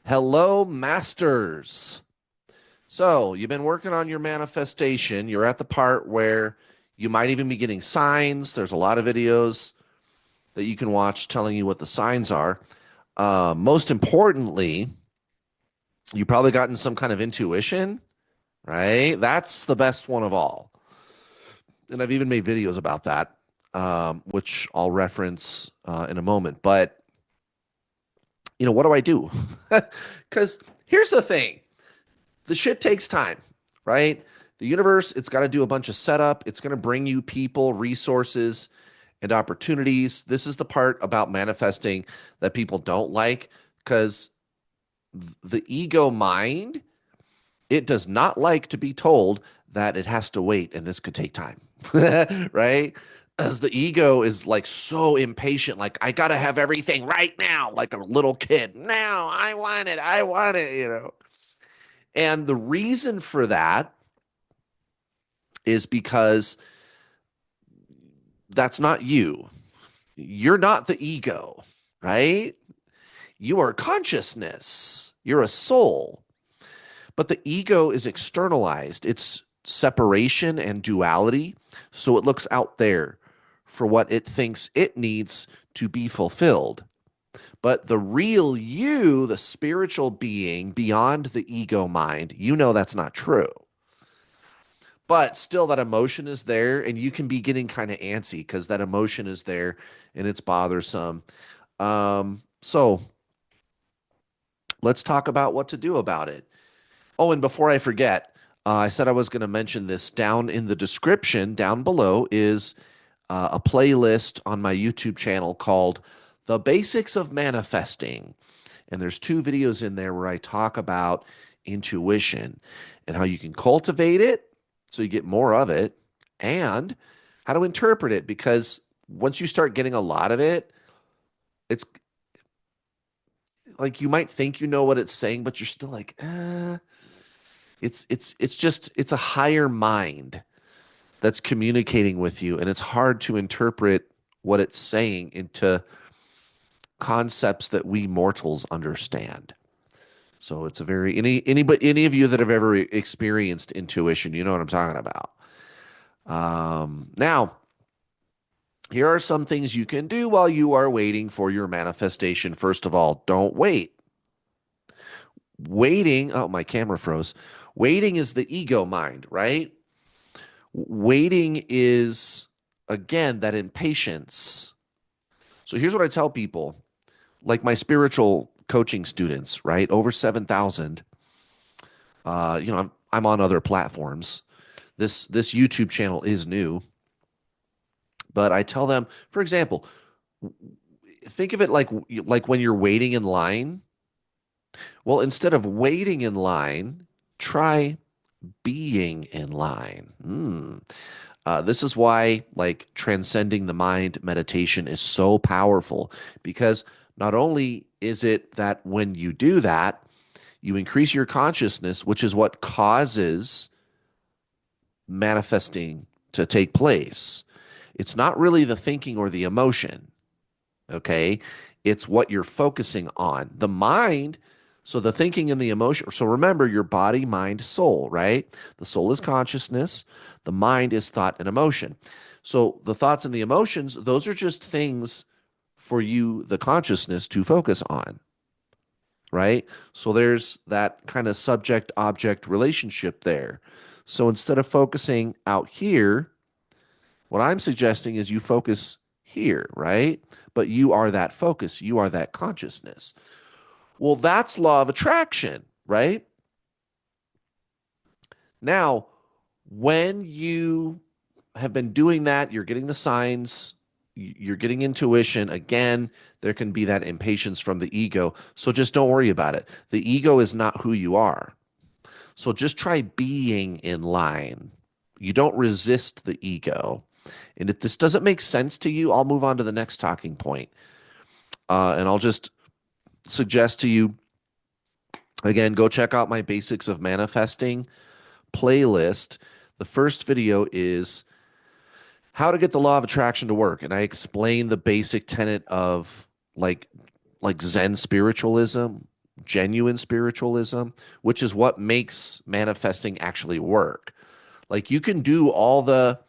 Hello, masters. So, you've been working on your manifestation. You're at the part where you might even be getting signs. There's a lot of videos that you can watch telling you what the signs are. Most importantly, you probably gotten some kind of intuition, right? That's the best one of all. And I've even made videos about that, which I'll reference in a moment. But, what do I do? Because here's the thing. The shit takes time, right? The universe, it's got to do a bunch of setup. It's going to bring you people, resources, and opportunities. This is the part about manifesting that people don't like because the ego mind, it does not like to be told that it has to wait and this could take time, right? As the ego is like so impatient, like, I got to have everything right now, like a little kid. Now, I want it. I want it. And the reason for that is because that's not you. You're not the ego, right? You are consciousness. You're a soul. But the ego is externalized. It's separation and duality. So it looks out there for what it thinks it needs to be fulfilled. But the real you, the spiritual being beyond the ego mind, that's not true. But still, that emotion is there, and you can be getting kind of antsy because that emotion is there and it's bothersome. So let's talk about what to do about it. Oh, and before I forget, I said I was going to mention this. Down in the description, down below, is a playlist on my YouTube channel called The Basics of Manifesting. And there's two videos in there where I talk about intuition and how you can cultivate it so you get more of it and how to interpret it. Because once you start getting a lot of it, it's like you might think you know what it's saying, but you're still like, it's a higher mind that's communicating with you, and it's hard to interpret what it's saying into concepts that we mortals understand. So it's a very any of you that have ever experienced intuition, you know what I'm talking about. Now, here are some things you can do while you are waiting for your manifestation. First of all, don't wait. Waiting, oh, my camera froze. Waiting is the ego mind, right? Waiting is, again, that impatience. So here's what I tell people, like my spiritual coaching students, right? Over 7,000. I'm on other platforms. This YouTube channel is new, but I tell them, for example, think of it like when you're waiting in line. Well, instead of waiting in line, try being in line. This is why, like, transcending the mind meditation is so powerful because not only is it that when you do that, you increase your consciousness, which is what causes manifesting to take place. It's not really the thinking or the emotion, okay? It's what you're focusing on. The mind, so the thinking and the emotion. So remember your body, mind, soul, right? The soul is consciousness, the mind is thought and emotion. So the thoughts and the emotions, those are just things for you, the consciousness, to focus on, right? So there's that kind of subject object relationship there. So instead of focusing out here, what I'm suggesting is you focus here, right? But you are that focus, you are that consciousness. Well, that's law of attraction, right? Now, when you have been doing that, you're getting the signs, you're getting intuition. Again, there can be that impatience from the ego. So just don't worry about it. The ego is not who you are. So just try being in line. You don't resist the ego. And if this doesn't make sense to you, I'll move on to the next talking point. And I'll just suggest to you, again, go check out my Basics of Manifesting playlist. The first video is how to get the law of attraction to work. And I explain the basic tenet of like Zen spiritualism, genuine spiritualism, which is what makes manifesting actually work. Like you can do all the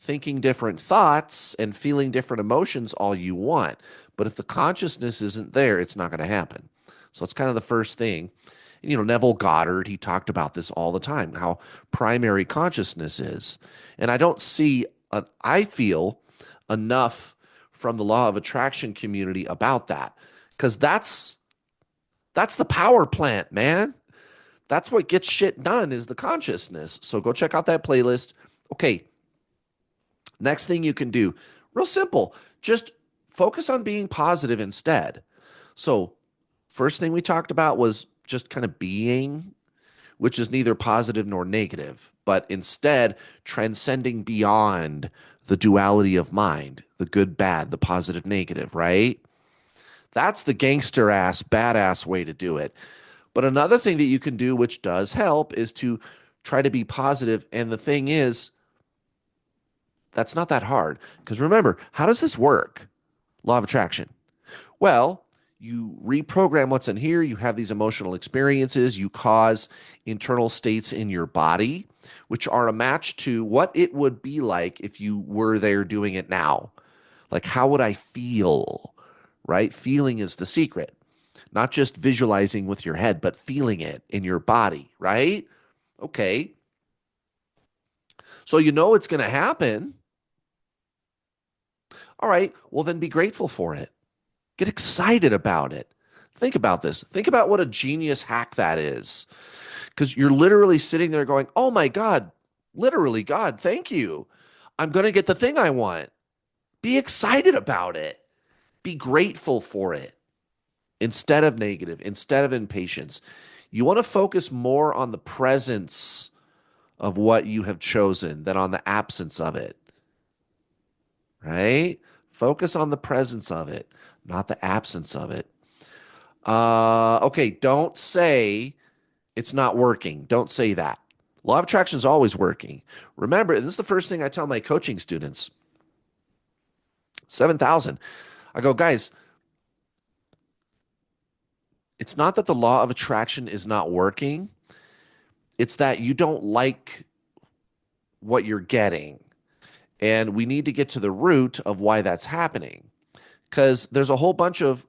thinking different thoughts and feeling different emotions all you want, but if the consciousness isn't there, it's not going to happen. So it's kind of the first thing. And, Neville Goddard, he talked about this all the time, how primary consciousness is. And I don't see, I feel enough from the law of attraction community about that, because that's the power plant, man. That's what gets shit done is the consciousness. So go check out that playlist. Okay, next thing you can do, real simple, just focus on being positive instead. So, first thing we talked about was just kind of being, which is neither positive nor negative, but instead transcending beyond the duality of mind, the good, bad, the positive, negative, right? That's the gangster ass, badass way to do it. But another thing that you can do, which does help, is to try to be positive. And the thing is, that's not that hard. Because remember, how does this work? Law of attraction. Well, you reprogram what's in here. You have these emotional experiences. You cause internal states in your body, which are a match to what it would be like if you were there doing it now. Like, how would I feel? Right? Feeling is the secret. Not just visualizing with your head, but feeling it in your body, right? Okay. So you know it's going to happen. All right. Well, then be grateful for it. Get excited about it. Think about this. Think about what a genius hack that is. Because you're literally sitting there going, oh my God, literally, God, thank you. I'm going to get the thing I want. Be excited about it. Be grateful for it instead of negative, instead of impatience. You want to focus more on the presence of what you have chosen than on the absence of it, right? Focus on the presence of it, not the absence of it. Okay, don't say it's not working. Don't say that. Law of attraction is always working. Remember, this is the first thing I tell my coaching students. 7,000. I go, guys, it's not that the law of attraction is not working. It's that you don't like what you're getting. And we need to get to the root of why that's happening. Because there's a whole bunch of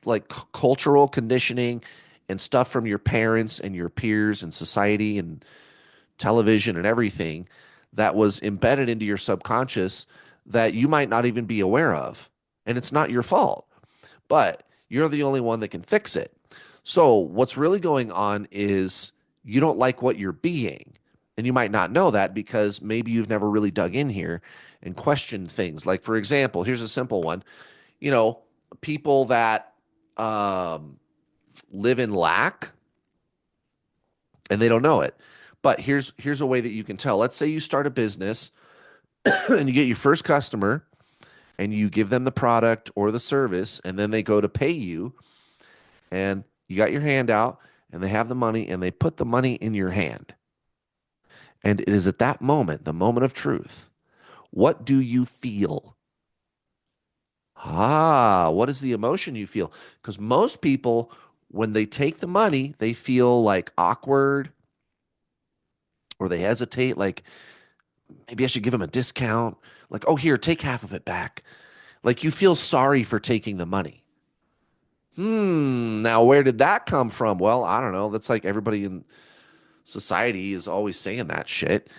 like cultural conditioning and stuff from your parents and your peers and society and television and everything that was embedded into your subconscious that you might not even be aware of. And it's not your fault, but you're the only one that can fix it. So, what's really going on is you don't like what you're being. And you might not know that because maybe you've never really dug in here and questioned things. Like, for example, here's a simple one. You know, people that live in lack and they don't know it. But here's a way that you can tell. Let's say you start a business and you get your first customer and you give them the product or the service and then they go to pay you and you got your hand out and they have the money and they put the money in your hand. And it is at that moment, the moment of truth. What do you feel? What is the emotion you feel? Because most people, when they take the money, they feel like awkward or they hesitate, like maybe I should give them a discount. Like, oh, here, take half of it back. Like you feel sorry for taking the money. Now where did that come from? Well, I don't know. That's like everybody in society is always saying that shit.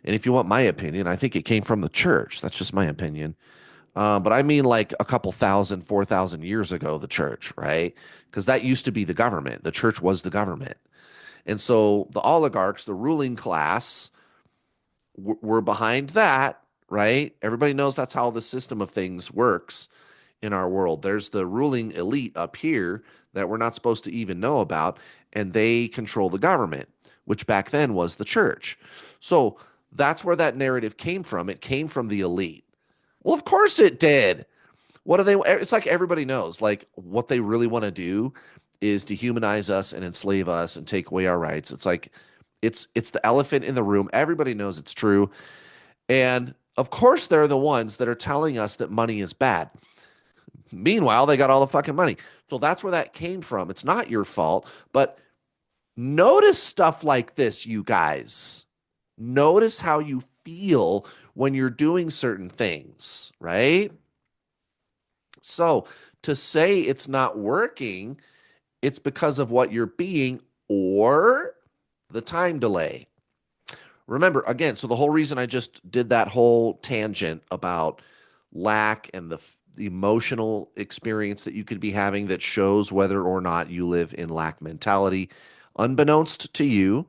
And if you want my opinion, I think it came from the church. That's just my opinion. But I mean like a couple thousand, 4,000 years ago, the church, right? Because that used to be the government. The church was the government. And so the oligarchs, the ruling class, were behind that, right? Everybody knows that's how the system of things works in our world. There's the ruling elite up here that we're not supposed to even know about, and they control the government, which back then was the church. So that's where that narrative came from. It came from the elite. Well, of course it did. What do they? It's like everybody knows, like what they really want to do is dehumanize us and enslave us and take away our rights. It's like it's the elephant in the room. Everybody knows it's true. And of course, they're the ones that are telling us that money is bad. Meanwhile, they got all the fucking money. So that's where that came from. It's not your fault, but notice stuff like this, you guys. Notice how you feel when you're doing certain things, right? So to say it's not working, it's because of what you're being or the time delay. Remember, again, so the whole reason I just did that whole tangent about lack and the emotional experience that you could be having that shows whether or not you live in lack mentality, unbeknownst to you.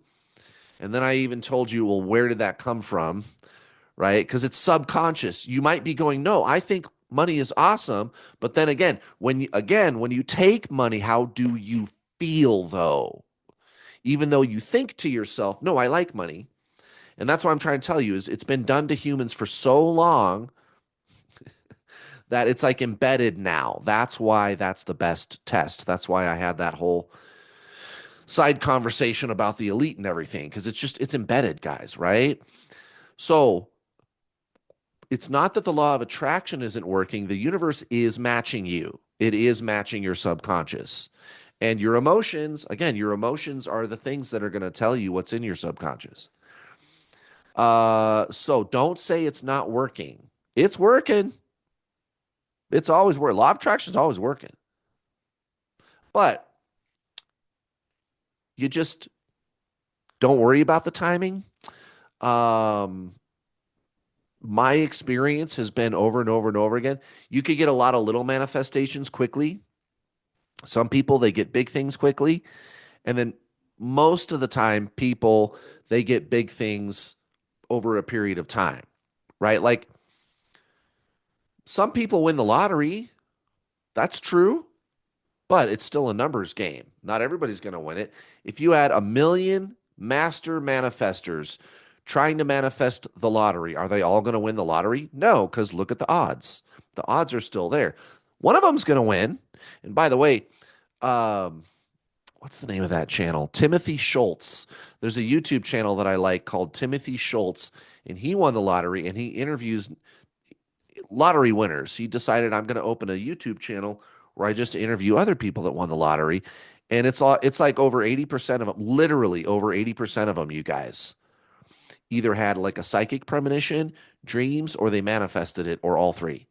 And then I even told you, well, where did that come from? Right? Because it's subconscious. You might be going, no, I think money is awesome. But then when you take money, how do you feel though? Even though you think to yourself, no, I like money. And that's what I'm trying to tell you is it's been done to humans for so long that it's like embedded now. That's why that's the best test. That's why I had that whole side conversation about the elite and everything because it's embedded, guys, right? So, it's not that the law of attraction isn't working. The universe is matching you. It is matching your subconscious. And your emotions, again, your emotions are the things that are going to tell you what's in your subconscious. So don't say it's not working. It's working. It's always working. Law of attraction is always working. But you just don't worry about the timing. Um, my experience has been over and over and over again. You could get a lot of little manifestations quickly. Some people, they get big things quickly. And then most of the time, people, they get big things over a period of time, right? Like some people win the lottery. That's true, but it's still a numbers game. Not everybody's going to win it. If you had a million master manifestors trying to manifest the lottery, are they all going to win the lottery? No, because look at the odds. The odds are still there. One of them's going to win. And by the way, um, what's the name of that channel? Timothy Schultz. There's a YouTube channel that I like called Timothy Schultz, and he won the lottery and he interviews lottery winners. He decided I'm going to open a YouTube channel where I just interview other people that won the lottery. And it's like over 80% of them, literally over 80% of them, you guys, either had like a psychic premonition, dreams, or they manifested it, or all three.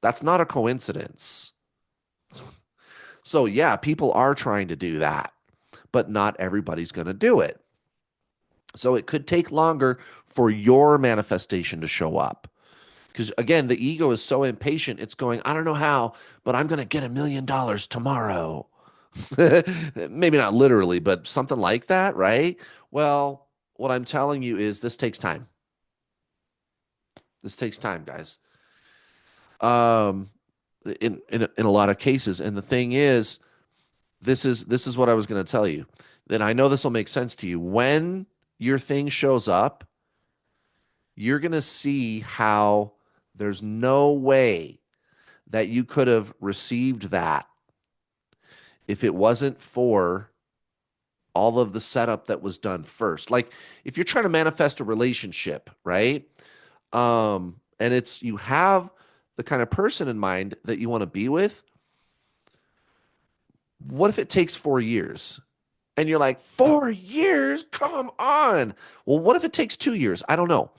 That's not a coincidence. So, yeah, people are trying to do that, but not everybody's going to do it. So, it could take longer for your manifestation to show up. Because again, the ego is so impatient, it's going, I don't know how, but I'm going to get $1 million tomorrow. Maybe not literally, but something like that, right? Well, what I'm telling you is this takes time. This takes time, guys. Um, in a lot of cases, and the thing is, this is what I was going to tell you. Then I know this will make sense to you. When your thing shows up, you're going to see how there's no way that you could have received that if it wasn't for all of the setup that was done first. Like if you're trying to manifest a relationship, right? And it's you have the kind of person in mind that you want to be with. What if it takes 4 years? And you're like, 4 years? Come on. Well, what if it takes 2 years? I don't know.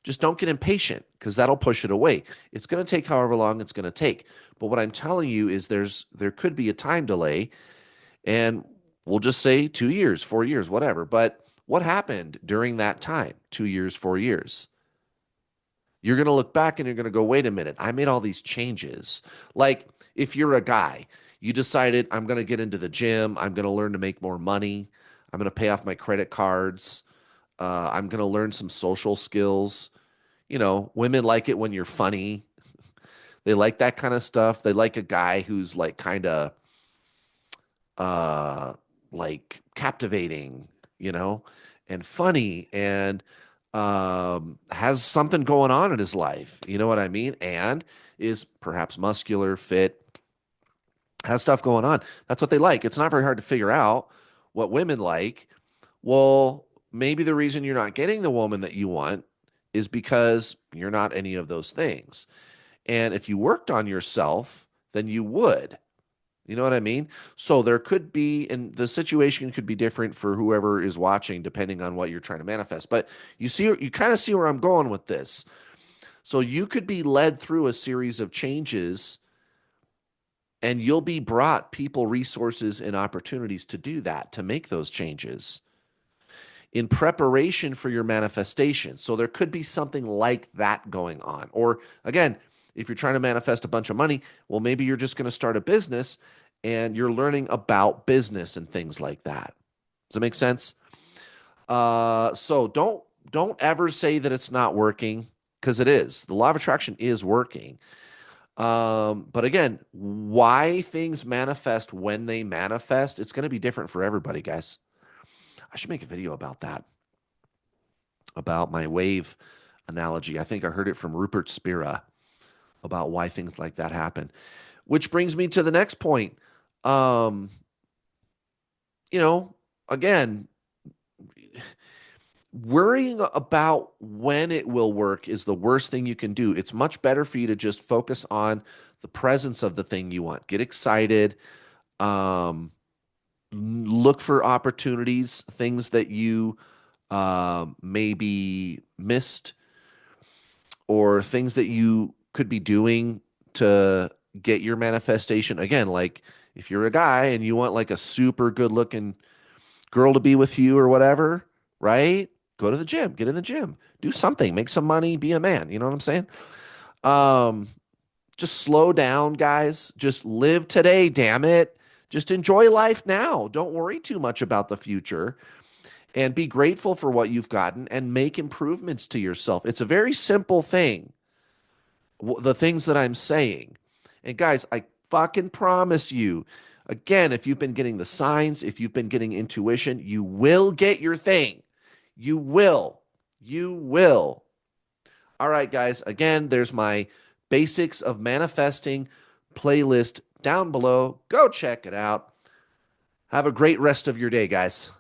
Just don't get impatient because that'll push it away. It's going to take however long it's going to take. But what I'm telling you is there could be a time delay, and we'll just say 2 years, 4 years, whatever. But what happened during that time? 2 years, 4 years. You're going to look back and you're going to go, wait a minute, I made all these changes. Like if you're a guy, you decided, I'm going to get into the gym, I'm going to learn to make more money, I'm going to pay off my credit cards, I'm going to learn some social skills. You know, women like it when you're funny. They like that kind of stuff. They like a guy who's like kind of uh like captivating, you know, and funny and has something going on in his life. You know what I mean? And is perhaps muscular, fit, has stuff going on. That's what they like. It's not very hard to figure out what women like. Well, maybe the reason you're not getting the woman that you want is because you're not any of those things. And if you worked on yourself, then you would. You know what I mean? So there could be, and the situation could be different for whoever is watching, depending on what you're trying to manifest. But you kind of see where I'm going with this. So you could be led through a series of changes, and you'll be brought people, resources, and opportunities to do that, to make those changes in preparation for your manifestation. So there could be something like that going on. Or again, if you're trying to manifest a bunch of money, well, maybe you're just going to start a business and you're learning about business and things like that. Does that make sense? So don't ever say that it's not working, because it is. The law of attraction is working. But again, why things manifest when they manifest, it's going to be different for everybody, guys. I should make a video about that, about my wave analogy. I think I heard it from Rupert Spira about why things like that happen. Which brings me to the next point. Um, again, worrying about when it will work is the worst thing you can do. It's much better for you to just focus on the presence of the thing you want. Get excited. Look for opportunities, things that you maybe missed, or things that you could be doing to get your manifestation. Again, like if you're a guy and you want like a super good looking girl to be with you or whatever, right? Go to the gym, get in the gym, do something, make some money, be a man. You know what I'm saying? Um, just slow down, guys. Just live today, damn it. Just enjoy life now. Don't worry too much about the future, and be grateful for what you've gotten and make improvements to yourself. It's a very simple thing, the things that I'm saying. And guys, I fucking promise you, again, if you've been getting the signs, if you've been getting intuition, you will get your thing. You will. You will. All right, guys. Again, there's my Basics of Manifesting playlist down below. Go check it out. Have a great rest of your day, guys.